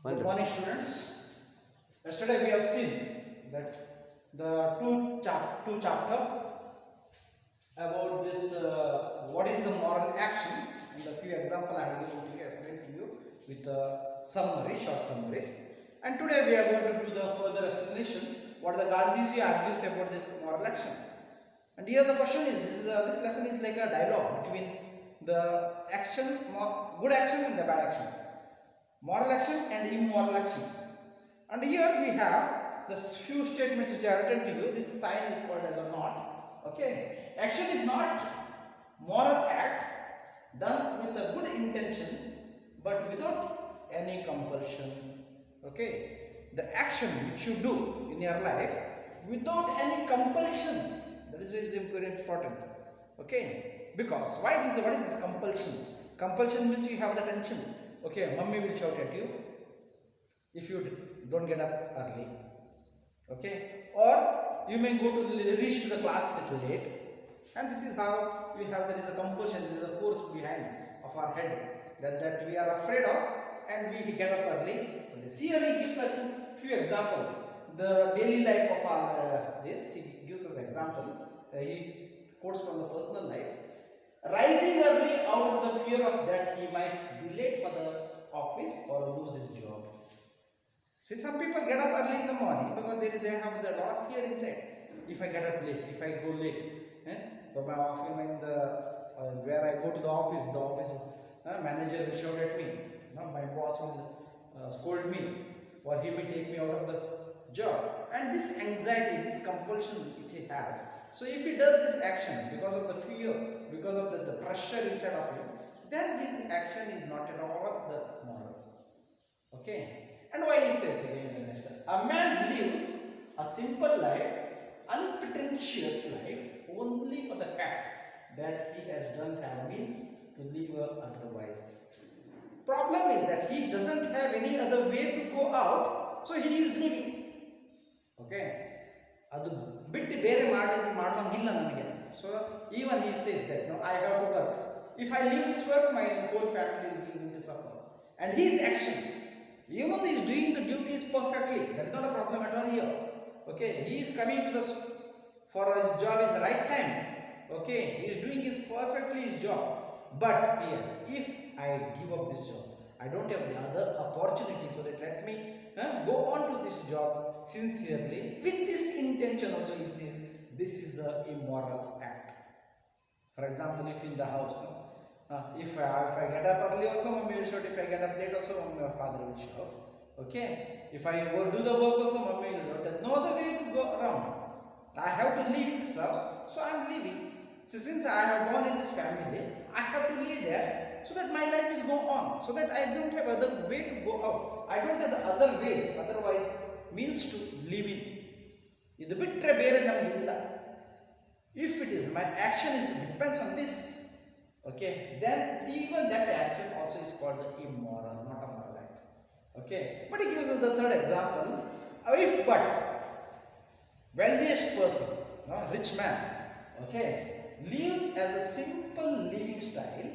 Good morning, students. Yesterday we have seen that the two chapter about this what is the moral action, and a few example I will going to explain to you with summary, short summaries. And today we are going to do the further explanation what the Gandhiji argues about this moral action. And here the question is this lesson is like a dialogue between the action, good action and the bad action, moral action and immoral action. And here we have the few statements which are written to you. This sign is called as a knot. Okay, action is not moral act done with a good intention but without any compulsion. Okay, the action which you do in your life without any compulsion, that is very important. Okay, because why this? What is this compulsion? Compulsion means you have the tension. Okay, mummy will shout at you if you don't get up early. Okay, or you may go to reach to the class little late, and this is how we have, there is a compulsion, there is a force behind of our head that we are afraid of, and we get up early. Here he gives us a few examples. The daily life of our this, he gives us example. He quotes from the personal life. Rising early out of the fear of that he might be late for the office or lose his job. See, some people get up early in the morning because they have a lot of fear inside. If I get up late, if I go late, so my office, where I go to the office manager will shout at me. My boss will scold me, or he will take me out of the job. And this anxiety, this compulsion which he has. So if he does this action because of the fear, because of the pressure inside of him, then his action is not at all the moral. Okay. And why he says again in the next, a man lives a simple life, unpretentious life, only for the fact that he has don't have means to live otherwise. Problem is that he doesn't have any other way to go out, so he is living. Okay, ಅದು ಬಿಟ್ಟು ಬೇರೆ ಮಾಡುವಂಗಿಲ್ಲ ನನಗೆ. So even he says that no, I have to work. If I leave this work, my whole family will be going to suffer. And his action, even though he is doing the duties perfectly, that is not a problem at all here. Okay, he is coming to the for his job is the right time. Okay, he is doing his perfectly his job. But yes, if I give up this job, I don't have the other opportunity, so that let me go on to this job sincerely with this intention also. He says this is the immoral act. For example, if in the house, if I get up early also, mommy will shout. If I get up late also, my father will shout. Okay, if I go do the work also, mommy will shout. There's no other way to go around. I have to live in this house, so I am living. So since I have born in this family, I have to live there so that my life is go on, so that I don't have other way to go out. I don't have the other ways, otherwise means to live in. Idu bitre bere namage illa. If it is my action is depends on this, okay, then even that action also is called the immoral, not a moral act. Okay, but he gives us the third example. If but wealthiest person, rich man, okay, lives as a simple living style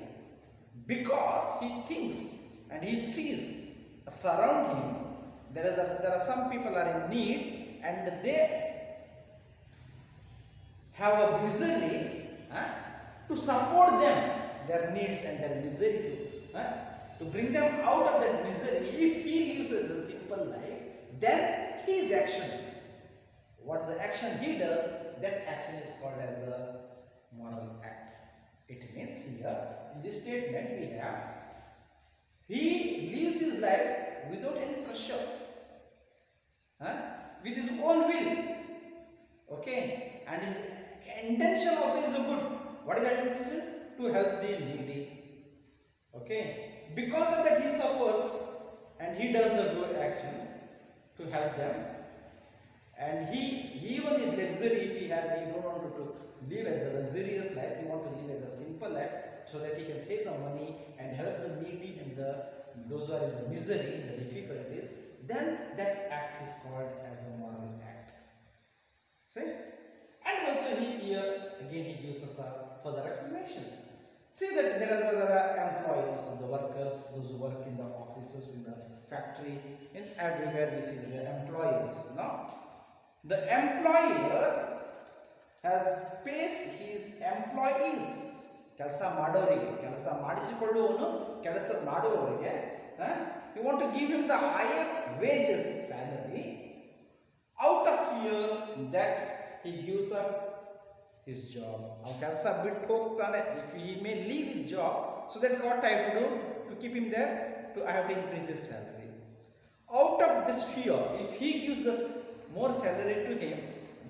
because he thinks and he sees surround him there are some people are in need and they have a misery to support them, their needs and their misery to bring them out of that misery. If he lives as a simple life, then his action, what the action he does, that action is called as a moral act. It means here in this statement we have, he lives his life without any pressure, with his own will. Okay, and his intention also is good. What is that intention? To help the needy. Okay, because of that he suffers and he does the good action to help them. And he, even in luxury, if he has, he don't want to live as a luxurious life, he want to live as a simple life, so that he can save the money and help the needy and those who are in the misery, in the difficulties, then that act is called as a moral act. See? And also here again he gives us further explanations. See that there are employers, the workers, those who work in the offices, in the factory, in everywhere we see the employees. No, the employer pays his employees. ಕೆಲಸ ಮಾಡೋರಿಗೆ, ಕೆಲಸ ಮಾಡಿಸಿಕೊಳ್ಳುವನು ಕೆಲಸ ಮಾಡುವವರಿಗೆ, you want to give him the higher wages, salary, out of fear that he gives up his job. Our ಕೆಲಸ ಬಿಟ್ಟು ಹೋಗ್ತಾನೆ, if he may leave his job, so then what I have to do to keep him there? I have to increase his salary. Out of this fear, if he gives us more salary to him,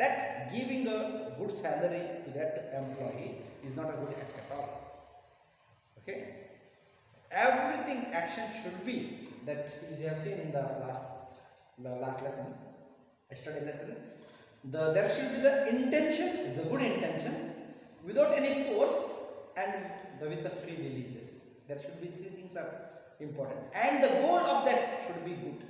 that giving us good salary to that employee is not a good act at all. Okay, everything action should be that, as you have seen in the last lesson, yesterday lesson, there should be the intention is a good intention without any force and with the free releases. There should be three things are important, and the goal of that should be good.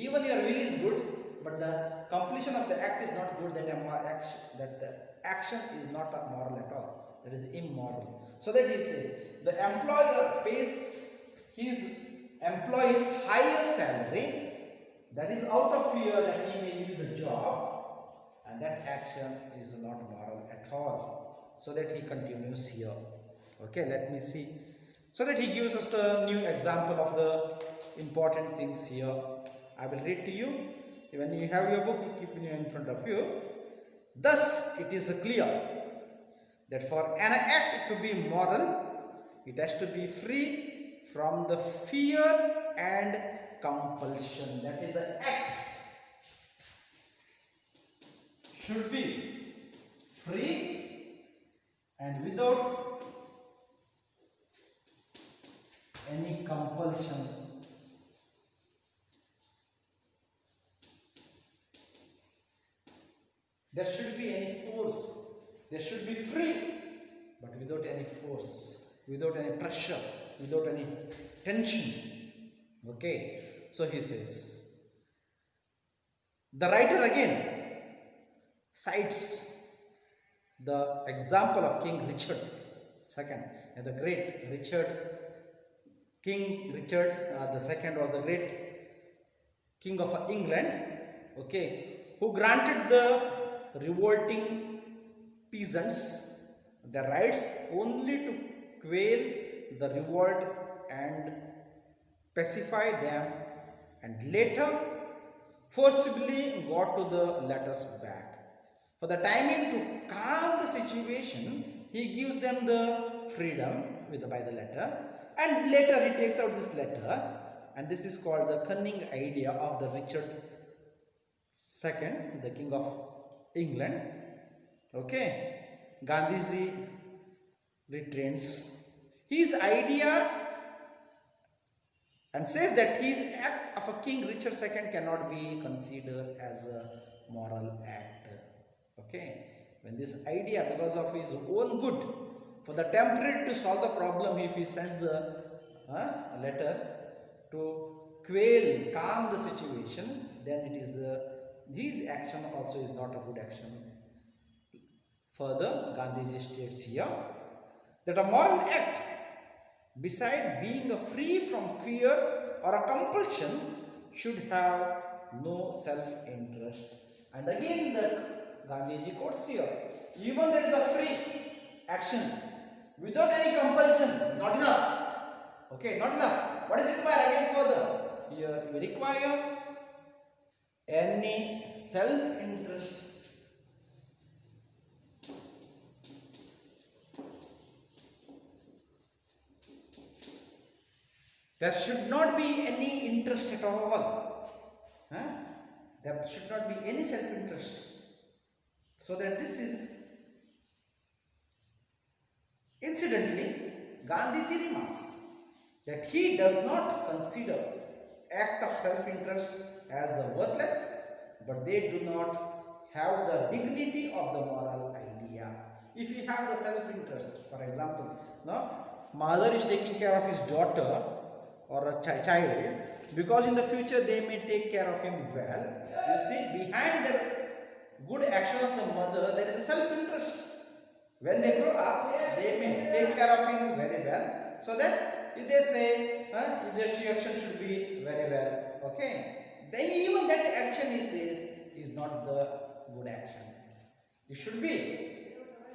Even your will is good, but the completion of the act is not good, that the action is not moral at all, that is immoral. So that he says the employer pays his employees higher salary, that is out of fear that he may leave the job, and that action is not moral at all. So that he continues here. Okay, let me see. So that he gives us a new example of the important things here. I will read to you. When you have your book, you keep it in front of you. Thus, it is clear that for an act to be moral, it has to be free from the fear and compulsion. That is, the act should be free and without any compulsion. There should be any force. There should be free, but without any force, without any pressure, without any tension. Okay, so he says, the writer again cites the example of King Richard II, and the great King Richard II was the great king of England, okay, who granted the revolting peasants the rights only to quell the revolt and pacify them, and later forcibly got to the letters back. For the timing to calm the situation, he gives them the freedom by the letter, and later he takes out this letter, and this is called the cunning idea of the Richard II, the king of England. Okay, Gandhiji retrains his idea and says that his act of a King Richard II cannot be considered as a moral act. Okay, when this idea, because of his own good, for the temporary to solve the problem, if he sends the letter to calm the situation, then it is his action also is not a good action. Further, Gandhiji states here that a moral act, beside being free from fear or a compulsion, should have no self-interest. And again, the Gandhiji quotes here, even there is a free action without any compulsion, not enough. Okay, not enough. What is required again further? Here we require any self-interest. There should not be any interest at all. There should not be any self-interest. So that this is, incidentally, Gandhiji remarks that he does not consider act of self-interest as worthless, but they do not have the dignity of the moral idea. If you have the self-interest, for example, mother is taking care of his daughter or a child, because in the future they may take care of him well. You see, behind the good action of the mother, there is a self-interest. When they grow up, they may take care of him very well, so that if they say if their action should be very well. Okay. Then even that action he says is not the good action. It should be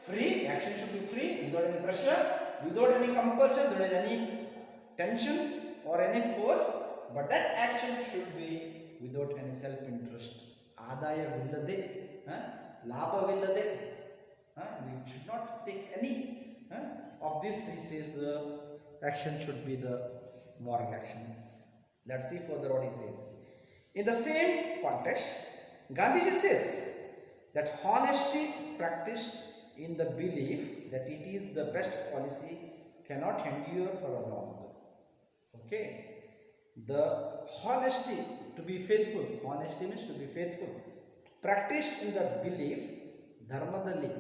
free. Action should be free, without any pressure, without any compulsion, without any tension or any force. But that action should be without any self-interest. ಆದಾಯವಿಲ್ಲದೆ, ಲಾಭವಿಲ್ಲದೆ. We should not take any of this. He says the action should be the moral action. Let's see further what he says. In the same context, Gandhiji says that honesty practiced in the belief that it is the best policy cannot endure for a long. Okay. The honesty, to be faithful, honesty means to be faithful, practiced in the belief, ಧರ್ಮದಲ್ಲಿ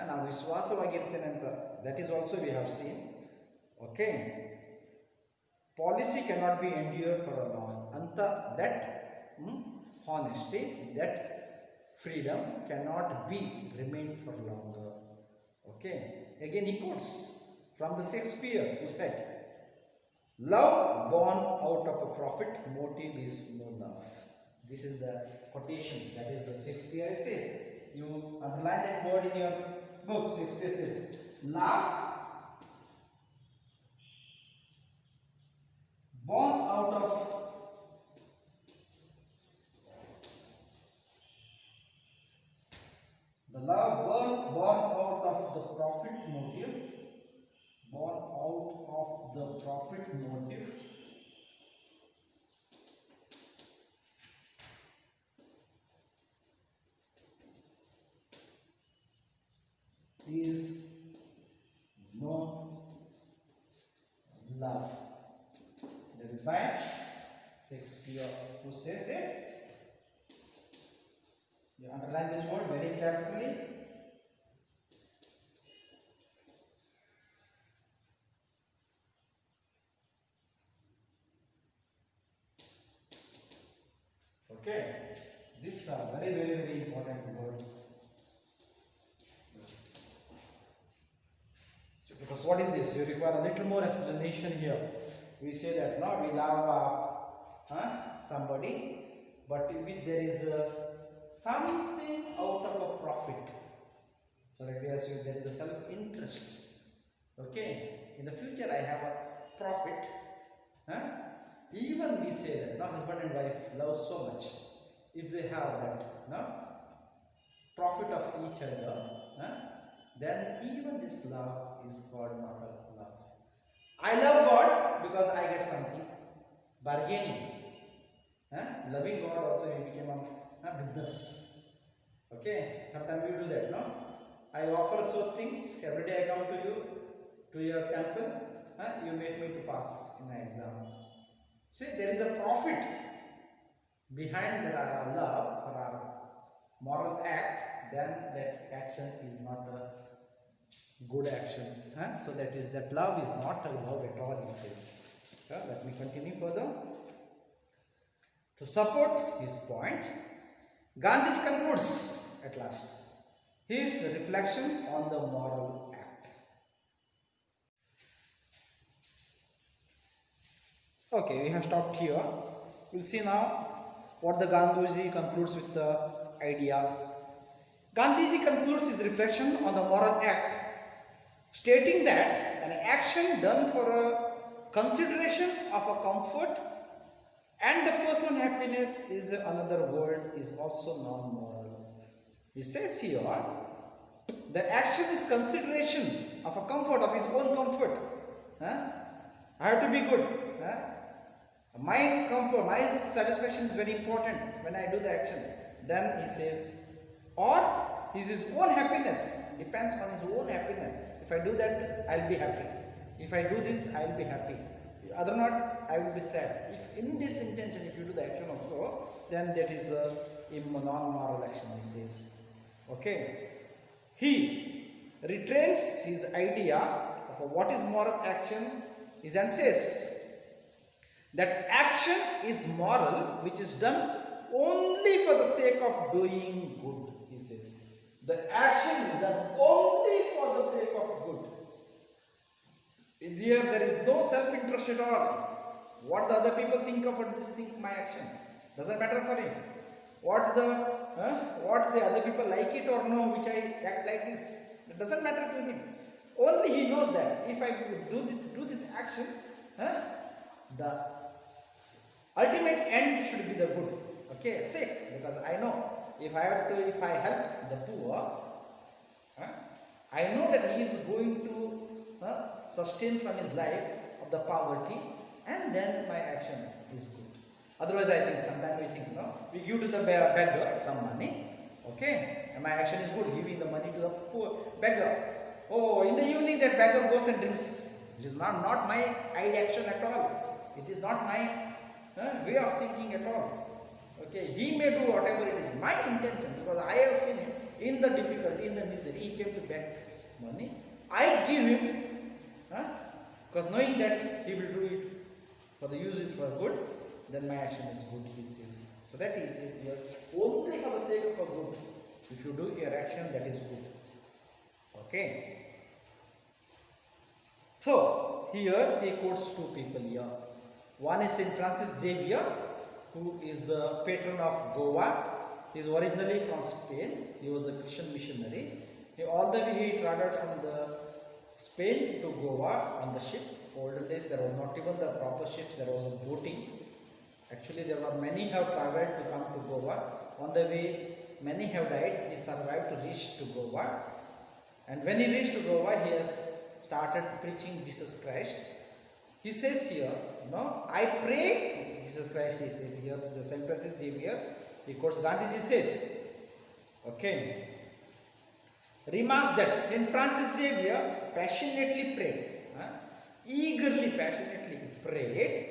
ನಾವು ವಿಶ್ವಾಸವಾಗಿರ್ತೇನೆ ಅಂತ, that is also we have seen. Okay. Policy cannot be endured for a long. Anta that honesty, that freedom cannot be remained for longer. Okay. Again he quotes from the Shakespeare, who said, "Love born out of a profit motive is no love." This is the quotation, that is the Shakespeare says. You underline that word in your book. Shakespeare says, love born out of born out of the profit motive, born out of the profit motive is no love. That is by Shakespeare, who says this. You underline this word very carefully. Okay, these are very important words. So, because what is this? You require a little more explanation here. We say that no, we love somebody, but if there is something out of a profit. So let me ask you, there is a self-interest. Okay, in the future I have a profit. Even we say that no, husband and wife love so much. If they have that profit of each other, then even this love is called not a love. I love God because I get something. Bargaining. Loving God also became a business. Okay, sometimes we do that, no? I offer so things. Every day I come to you, to your temple. You make me to pass in my exam. See, there is a profit behind that our love or our moral act. Then that action is not a good action. So that love is not a love at all, he says. Let me continue further. To support his point, Gandhi concludes at last his reflection on the moral act. Okay, we have stopped here. We'll see now what the Gandhiji concludes with the idea. Gandhiji concludes his reflection on the moral act, stating that an action done for a consideration of a comfort and the personal happiness is another world is also non-moral. He says here, the action is consideration of a comfort, of his own comfort. I have to be good. My comfort, my satisfaction is very important when I do the action. Then he says, or his own happiness, depends on his own happiness. If I do that, I'll be happy. If I do this, I'll be happy. Other not, I will be sad. If in this intention, if you do the action also, then that is a non-moral action, he says. Okay. He retrains his idea of what is moral action and says that action is moral which is done only for the sake of doing good, he says. The action is done only for the sake of good. Here there is no self-interest at all. What What the other people think of what they think my action. Doesn't matter for him. What the other people like it or no, which I act like this. It doesn't matter to him. Only he knows that if I do this action, the ultimate end should be the good. Okay, sick, because I know if I help the poor, I know that he is going to sustain from his life of the poverty, and then my action is good. Otherwise, I think sometimes we think, no, we give to the beggar some money, okay, and my action is good, giving the money to the poor beggar. Oh, in the evening that beggar goes and drinks. It is not my action at all. It is not my way of thinking at all. Okay, he may do whatever it is. My intention, because I have seen him in the difficulty, in the misery, he came to beg money. I give him, because knowing that he will do it for the use it for good, then my action is good, he says. So that he says here, only for the sake of good. If you do your action, that is good. Okay. So here he quotes two people here. One is Saint Francis Xavier, who is the patron of Goa. He is originally from Spain. He was a Christian missionary. All the way he traveled from the Spain to Goa on the ship. Olden days there was not even the proper ships, there was a boating. Actually there were many have traveled to come to Goa. On the way many have died. He survived to reach to Goa. And when he reached to Goa, he has started preaching Jesus Christ. He says here, no, I pray, Jesus Christ, he says here, the Saint Francis Xavier, he quotes Gandhi, he says, okay, remarks that Saint Francis Xavier passionately prayed, eagerly, passionately prayed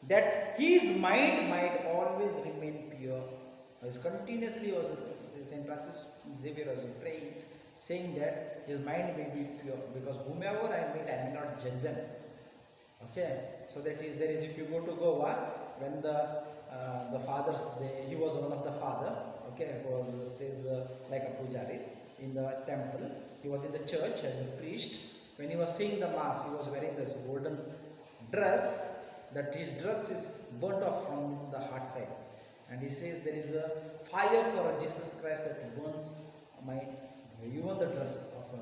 that his mind might always remain pure. Continuously was Saint Francis Xavier was praying, saying that his mind may be pure, because whomever I meet, I may not judge them. Okay, so that is, there is, if you go to Goa, when the fathers, he was one of the father, okay, who says like a pujaris in the temple. He was in the church as a priest. When he was saying the mass, he was wearing this golden dress, that his dress is burnt off from the heart side. And he says there is a fire for Jesus Christ that burns even the dress of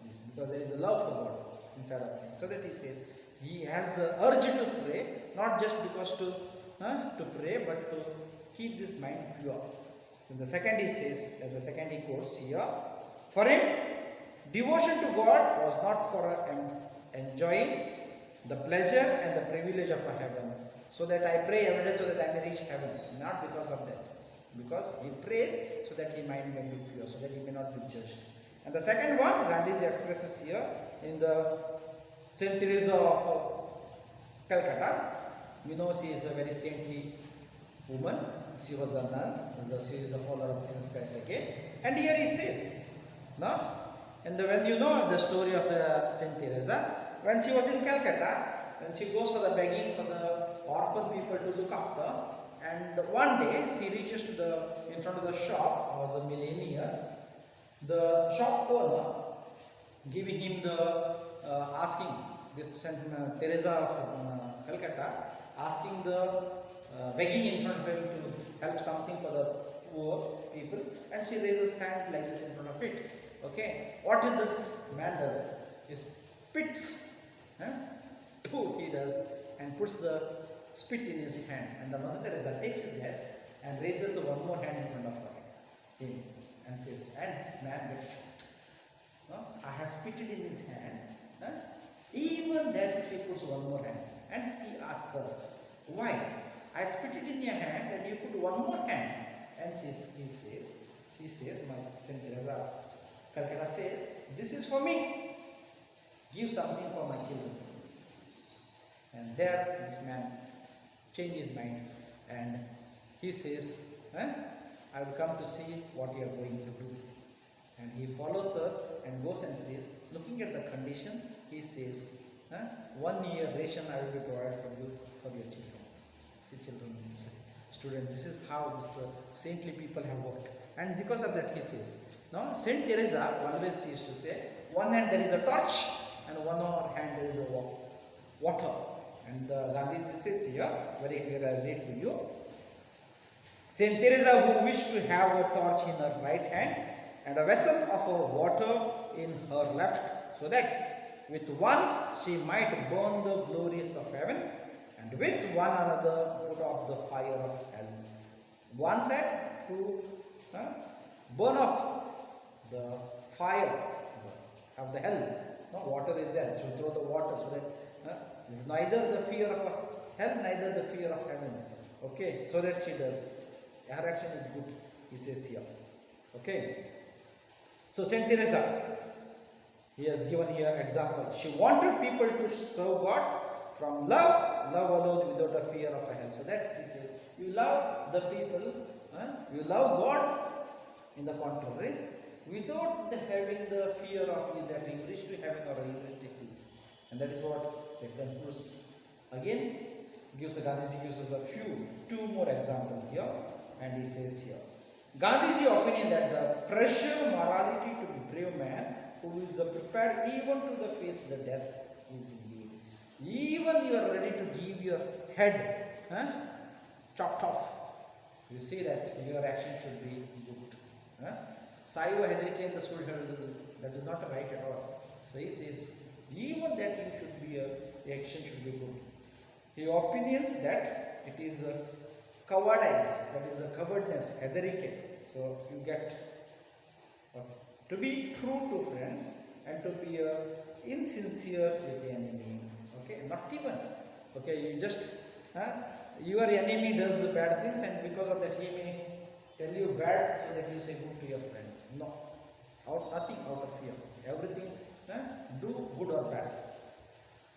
this, because there is a love for God inside of him. So that he says he has the urge to pray, not just because to pray, but to keep this mind pure. So the second he says, the second he quotes here, for him, devotion to God was not for enjoying the pleasure and the privilege of a heaven. So that I pray every day so that I may reach heaven. Not because of that. Because he prays so that his mind may be pure, so that he may not be judged. And the second one, Gandhi expresses here in the Saint Teresa of Calcutta. You know, she is a very saintly woman. She was a nun. She is the follower of Jesus Christ again. And here he says, no? And when you know the story of the Saint Teresa, when she was in Calcutta, when she goes for the begging for the orphan people to look after, and one day she reaches to in front of the shop, was a millionaire, the shop owner giving him the asking this Saint Teresa of Calcutta, asking the begging in front of him to help something for the poor people, and she raises hand like this in front of it. Okay, what this man does is spits, he does, and puts the spit in his hand, and the Mother Teresa takes a glass and raises one more hand in front of him and says, and this man gets shocked. No? I have spitted in his hand. Even that she puts one more hand, and he asks her, why? I spitted in your hand and you put one more hand. And she says, my Saint Teresa Calcutta says, this is for me. Give something for my children. And there this man changed his mind and he says, I will come to see what you are going to do. And he follows her and goes and says, looking at the condition, he says, 1 year ration I will be provided for you, for your children. Student, this is how this saintly people have worked. And because of that he says, no, Saint Teresa always used to say, one hand there is a torch and one hand there is a water. And the Gandhi says here, very clear, I read to you. Saint Teresa, who wished to have a torch in her right hand and a vessel of water in her left, so that with one she might burn the glories of heaven, and with one another put off the fire of hell. One said to burn off the fire of the hell. No, water is there, so throw the water so that there is neither the fear of hell, neither the fear of heaven. Okay, so that she does. Her action is good, he says here. Okay. So Saint Teresa, he has given here example. She wanted people to serve God from love alone without a fear of a hell. So that she says, you love the people, you love God in the contrary, without having the fear of you that you reach to heaven or you reach to hell. And that is what Second Bruce again gives Gandhiji gives us two more examples here. And he says here, Gandhiji's opinion that the pressure morality to be brave man who is prepared even to the face the death is indeed. Even you are ready to give your head chopped off. You see that your action should be good. Saiva hesitate the soul, that is not right at all. So he says, even that you should be the action should be good. He opinions that it is cowardice, that is a cowardness, hedarike. So you get to be true to friends and to be insincere with the enemy. Okay, not even. Okay, you just your enemy does bad things, and because of that he may tell you bad so that you say good to your friend. No, nothing out of fear. Everything do good or bad.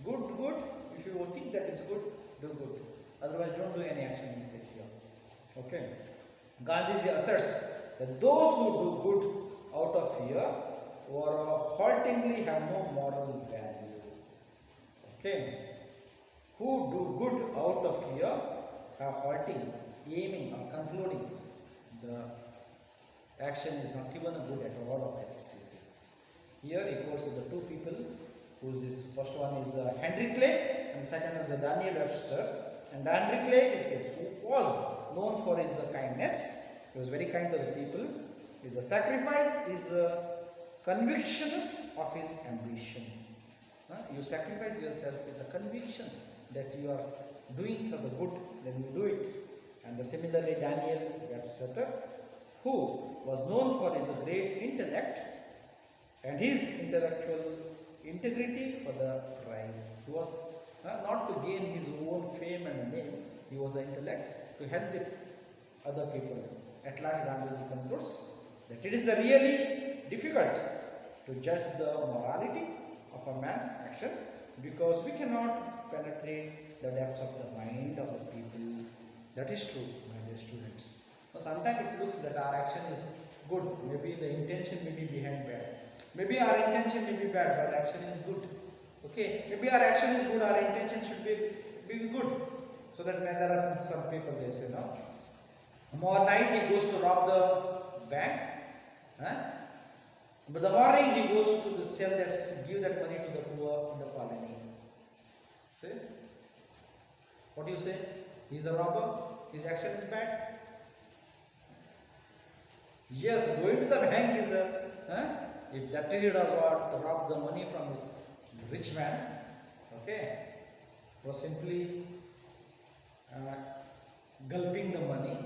Good. If you think that is good, do good. Otherwise, don't do any action, he says here. Okay. Gandhiji asserts that those who do good out of fear or haltingly have no moral value. Okay. Who do good out of fear have halting, aiming or concluding. The action is not even good at all of this. Here he quotes the two people. Who's this? First one is Henry Clay, and the second is Daniel Webster. And Henry Clay who was known for his kindness. He was very kind to the people. His sacrifice is convictions of his ambition. You sacrifice yourself with the conviction that you are doing for the good, then you do it. And similarly, Daniel Webster, who was known for his great intellect and his intellectual integrity for the prize. He was not to gain his own fame and name, he was an intellect to help other people. At last, Gandhiji concludes that it is really difficult to judge the morality of a man's action because we cannot penetrate the depths of the mind of the people. That is true, my dear students. Now, sometimes it looks that our action is good, maybe the intention may be behind bad. Maybe our intention may be bad, but action is good. Okay, maybe our action is good, our intention should be good. So that when there are some people, they say, no. Tomorrow night he goes to rob the bank. But the morning he goes to the cell that give that money to the poor in the colony. See? What do you say? He is a robber? His action is bad? Yes, going to the bank is if that period of what to rob the money from his rich man, okay, was simply gulping the money,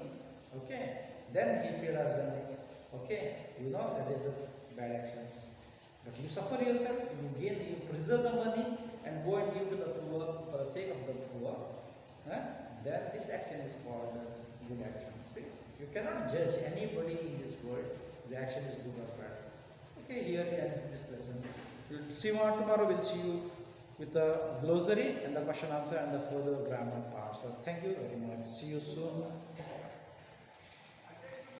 okay, then he feared has done it, okay, you know that is the bad actions. But you suffer yourself, you preserve the money and go and give to the poor for the sake of the poor, then this action is called good action. See, you cannot judge anybody in this world, the action is good or bad. Okay, here ends this lesson. We'll see tomorrow. We'll see you with the glossary and the question answer and the further grammar part. So thank you very much. See you soon.